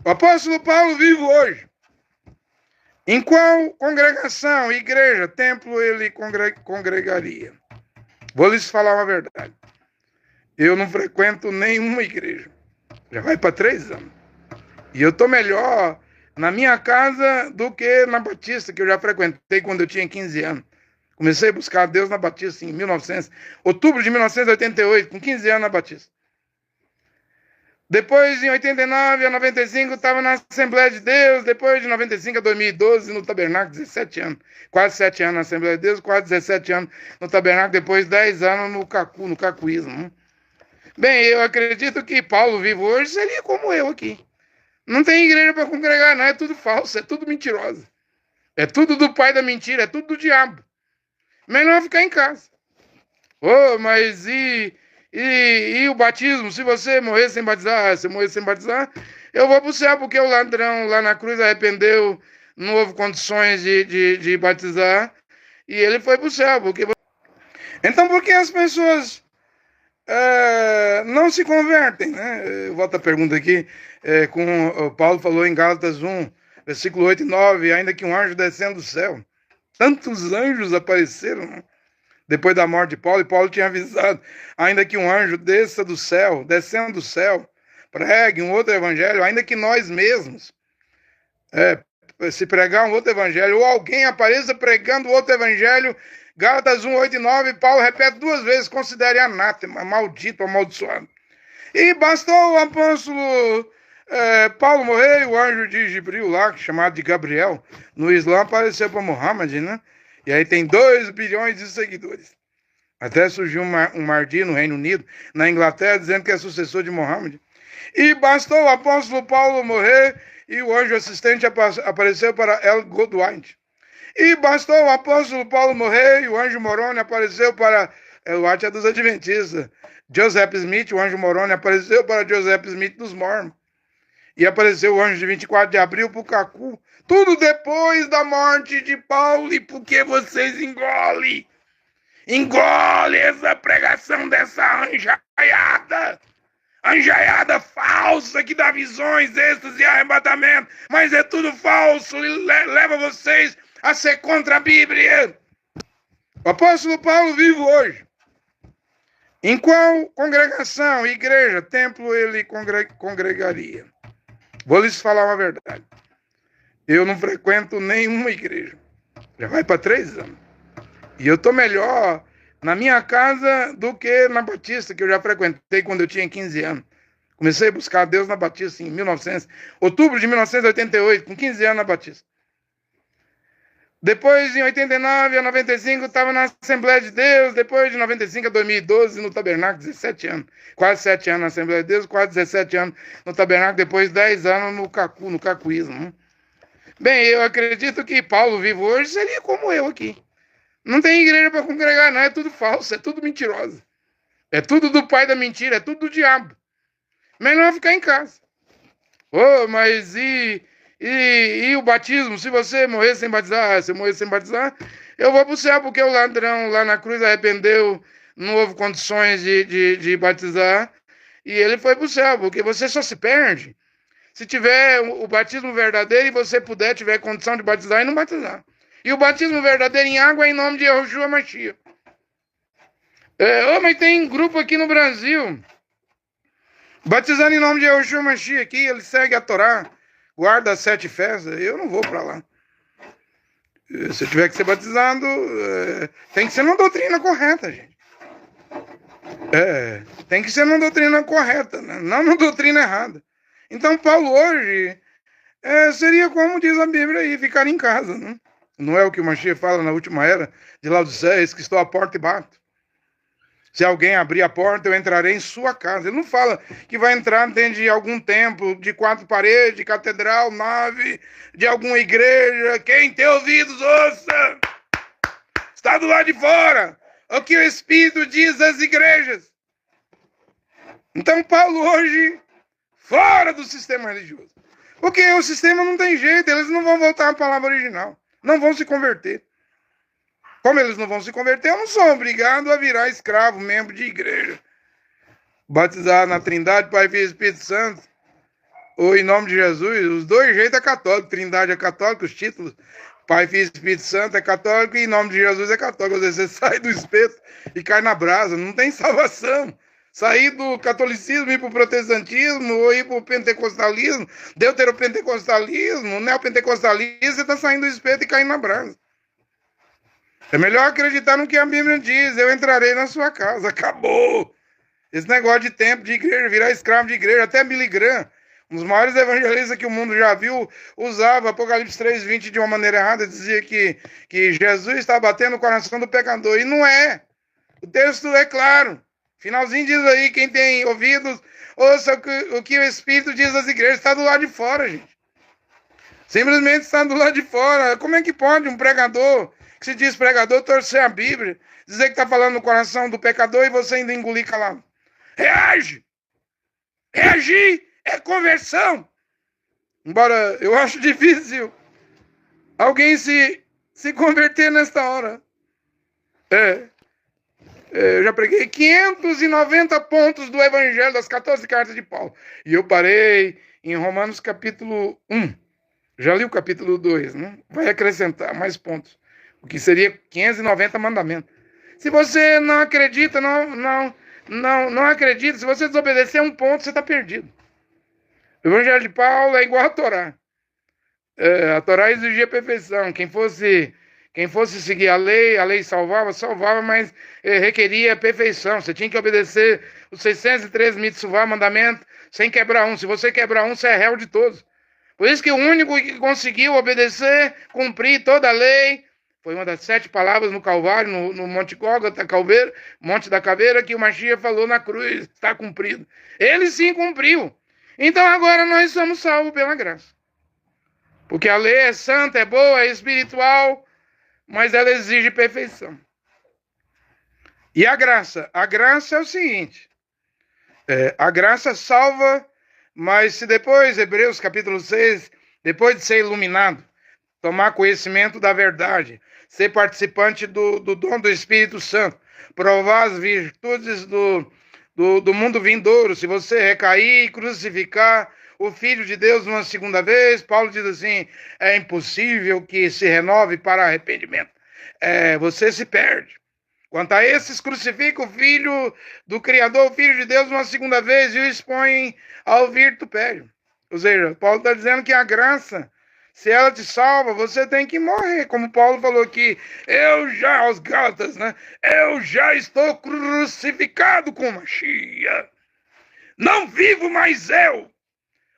O apóstolo Paulo vive hoje. Em qual congregação, igreja, templo ele congregaria? Vou lhes falar uma verdade. Eu não frequento nenhuma igreja. Já vai para 3 anos. E eu estou melhor na minha casa do que na Batista, que eu já frequentei quando eu tinha 15 anos. Comecei a buscar Deus na Batista em outubro de 1988, com 15 anos na Batista. Depois, em 89 a 95, estava na Assembleia de Deus. Depois, de 95 a 2012, no Tabernáculo, 17 anos. Quase 7 anos na Assembleia de Deus, quase 17 anos no Tabernáculo. Depois, 10 anos no cacuísmo. Bem, eu acredito que Paulo vivo hoje seria como eu aqui. Não tem igreja para congregar, não. É tudo falso, é tudo mentiroso. É tudo do pai da mentira, é tudo do diabo. Melhor ficar em casa. Oh, mas e o batismo? Se você morrer sem batizar, eu vou para o céu, porque o ladrão lá na cruz arrependeu, não houve condições de batizar, e ele foi para o céu. Então, por que as pessoas não se convertem? Né? Eu volto a pergunta aqui, com o Paulo falou em Gálatas 1, versículo 8 e 9, ainda que um anjo descendo do céu. Tantos anjos apareceram, né? Depois da morte de Paulo, e Paulo tinha avisado, ainda que um anjo descendo do céu, pregue um outro evangelho, ainda que nós mesmos, se pregar um outro evangelho, ou alguém apareça pregando outro evangelho, Gálatas 1, 8 e 9, Paulo repete 2 vezes, considere anátema, maldito, amaldiçoado. E bastou o apóstolo Paulo morrer, e o anjo de Gibril lá, chamado de Gabriel, no Islã apareceu para Muhammad, né? E aí tem 2 bilhões de seguidores. Até surgiu um Mahdi no Reino Unido, na Inglaterra, dizendo que é sucessor de Muhammad. E bastou o apóstolo Paulo morrer e o anjo assistente apareceu para El Godwine. E bastou o apóstolo Paulo morrer e o anjo Moroni apareceu para o Arte dos Adventistas. Joseph Smith, o anjo Moroni, apareceu para Joseph Smith dos Mormons. E apareceu o anjo de 24 de abril para o Cacu. Tudo depois da morte de Paulo. E por que vocês engolem? Engole essa pregação dessa anjaiada falsa que dá visões, êxtase e arrebatamento, mas é tudo falso e leva vocês a ser contra a Bíblia. O apóstolo Paulo vive hoje. Em qual congregação, igreja, templo ele congregaria? Vou lhes falar uma verdade. Eu não frequento nenhuma igreja. Já vai para 3 anos. E eu estou melhor na minha casa do que na Batista, que eu já frequentei quando eu tinha 15 anos. Comecei a buscar Deus na Batista em outubro de 1988, com 15 anos na Batista. Depois, em 89 a 95, estava na Assembleia de Deus. Depois, de 95 a 2012, no Tabernáculo, 17 anos. Quase 7 anos na Assembleia de Deus, quase 17 anos no Tabernáculo. Depois, 10 anos no cacuísmo. Bem, eu acredito que Paulo vivo hoje seria como eu aqui. Não tem igreja para congregar, não. É tudo falso, é tudo mentiroso. É tudo do pai da mentira, é tudo do diabo. Melhor ficar em casa. Oh, mas e o batismo? Se você morrer sem batizar, eu vou para o céu, porque o ladrão lá na cruz arrependeu, não houve condições de batizar, e ele foi para o céu, porque você só se perde se tiver o batismo verdadeiro e você tiver condição de batizar e não batizar. E o batismo verdadeiro em água é em nome de Yahushua Mashiach. Mas tem grupo aqui no Brasil batizando em nome de Yahushua Mashiach aqui, ele segue a Torá, guarda as 7 festas. Eu não vou para lá. Se tiver que ser batizado, tem que ser na doutrina correta, gente. Tem que ser na doutrina correta, né? Não na doutrina errada. Então, Paulo hoje seria como diz a Bíblia aí, ficar em casa, né? Não é o que o Mashiach fala na última era de Laodiceia, que estou à porta e bato. Se alguém abrir a porta, eu entrarei em sua casa. Ele não fala que vai entrar dentro de algum templo, de 4 paredes, de catedral, nave, de alguma igreja. Quem tem ouvidos, ouça! Está do lado de fora. O que o Espírito diz às igrejas. Então, Paulo hoje, fora do sistema religioso. Porque o sistema não tem jeito, eles não vão voltar à palavra original. Não vão se converter. Como eles não vão se converter, eu não sou obrigado a virar escravo, membro de igreja. Batizado na Trindade, Pai, Filho e Espírito Santo. ou em nome de Jesus, os dois jeitos é católico, Trindade é católico, os títulos, Pai, Filho e Espírito Santo é católico, e em nome de Jesus é católico. Ou seja, você sai do espeto e cai na brasa, não tem salvação. Sair do catolicismo, ir para o protestantismo, ou ir para o pentecostalismo, deuteropentecostalismo, neopentecostalismo, você está saindo do espeto e caindo na brasa. É melhor acreditar no que a Bíblia diz, eu entrarei na sua casa, acabou. Esse negócio de tempo de igreja, virar escravo de igreja, até Billy Graham, um dos maiores evangelistas que o mundo já viu, usava Apocalipse 3:20 de uma maneira errada, dizia que Jesus está batendo no coração do pecador, e não é. O texto é claro. Finalzinho diz aí, quem tem ouvidos, ouça o que o Espírito diz às igrejas, está do lado de fora, gente. Simplesmente está do lado de fora. Como é que pode um pregador, que se diz pregador, torcer a Bíblia, dizer que está falando no coração do pecador e você ainda engolir calado? Reage! Reagir é conversão! Embora eu acho difícil alguém se converter nesta hora. Eu já preguei 590 pontos do Evangelho, das 14 cartas de Paulo. E eu parei em Romanos capítulo 1. Já li o capítulo 2, né? Vai acrescentar mais pontos. O que seria 590 mandamentos. Se você não acredita, não acredita, se você desobedecer um ponto, você está perdido. O Evangelho de Paulo é igual a Torá. A Torá exigia perfeição. Quem fosse seguir a lei salvava, mas requeria perfeição. Você tinha que obedecer os 613 mitzvah, mandamentos, sem quebrar um. Se você quebrar um, você é réu de todos. Por isso que o único que conseguiu obedecer, cumprir toda a lei, foi uma das 7 palavras no Calvário, no Monte Gólgota, Monte da Caveira, que o Mashiach falou na cruz, está cumprido. Ele sim cumpriu. Então agora nós somos salvos pela graça. Porque a lei é santa, é boa, é espiritual, mas ela exige perfeição. E a graça? A graça é o seguinte, a graça salva, mas se depois, Hebreus capítulo 6, depois de ser iluminado, tomar conhecimento da verdade, ser participante do dom do Espírito Santo, provar as virtudes do mundo vindouro, se você recair e crucificar o Filho de Deus uma segunda vez, Paulo diz assim, é impossível que se renove para arrependimento. Você se perde. Quanto a esses, crucificam o Filho do Criador, o Filho de Deus, uma segunda vez e o expõem ao vitupério. Ou seja, Paulo está dizendo que a graça, se ela te salva, você tem que morrer. Como Paulo falou aqui, aos Gálatas, né? Eu já estou crucificado com o Mashiach. Não vivo mais eu.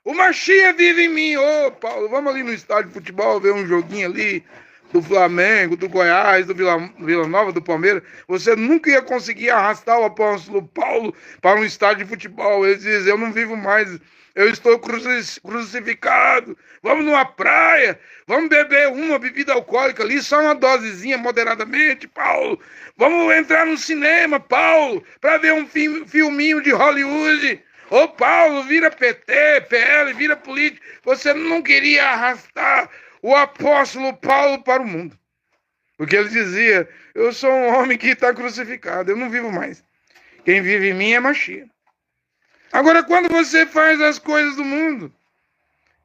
O Mashiach vive em mim. Ô, Paulo, vamos ali no estádio de futebol ver um joguinho ali do Flamengo, do Goiás, do Vila Nova, do Palmeiras. Você nunca ia conseguir arrastar o apóstolo Paulo para um estádio de futebol. Ele diz, eu não vivo mais, eu estou crucificado. Vamos numa praia, vamos beber uma bebida alcoólica ali, só uma dosezinha moderadamente, Paulo. Vamos entrar no cinema, Paulo, para ver um filminho de Hollywood. Ô Paulo, vira PT, PL, vira político. Você não queria arrastar o apóstolo Paulo para o mundo. Porque ele dizia, eu sou um homem que está crucificado, eu não vivo mais. Quem vive em mim é Mashiach. Agora, quando você faz as coisas do mundo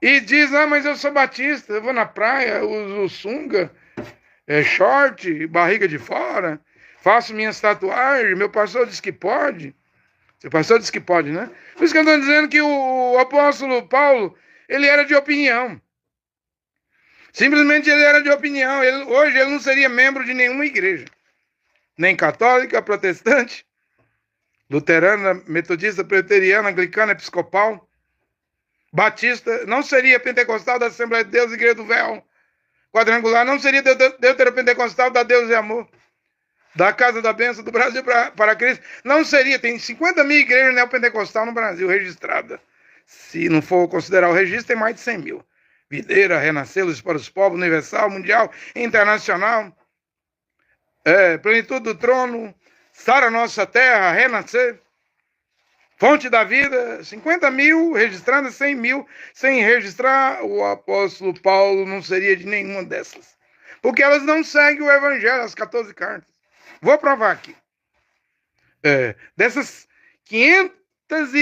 e diz, mas eu sou batista, eu vou na praia, uso sunga, short, barriga de fora, faço minhas tatuagens, meu pastor diz que pode. Seu pastor diz que pode, né? Por isso que eu estou dizendo que o apóstolo Paulo, ele era de opinião. Simplesmente ele era de opinião. Hoje ele não seria membro de nenhuma igreja. Nem católica, protestante, luterana, metodista, presbiteriana, anglicana, episcopal, batista. Não seria pentecostal da Assembleia de Deus, Igreja do Véu, quadrangular. Não seria deuteropentecostal da Deus e Amor, da Casa da Bênção do Brasil para Cristo. Não seria. Tem 50 mil igrejas neopentecostal no Brasil registradas. Se não for considerar o registro, tem mais de 100 mil. Videira, Renascer, Luz para os Povos, Universal, Mundial, Internacional, Plenitude do Trono, Sara Nossa Terra, Renascer, Fonte da Vida, 50 mil registradas, 100 mil sem registrar. O apóstolo Paulo não seria de nenhuma dessas, porque elas não seguem o Evangelho, as 14 cartas. Vou provar aqui. Dessas 500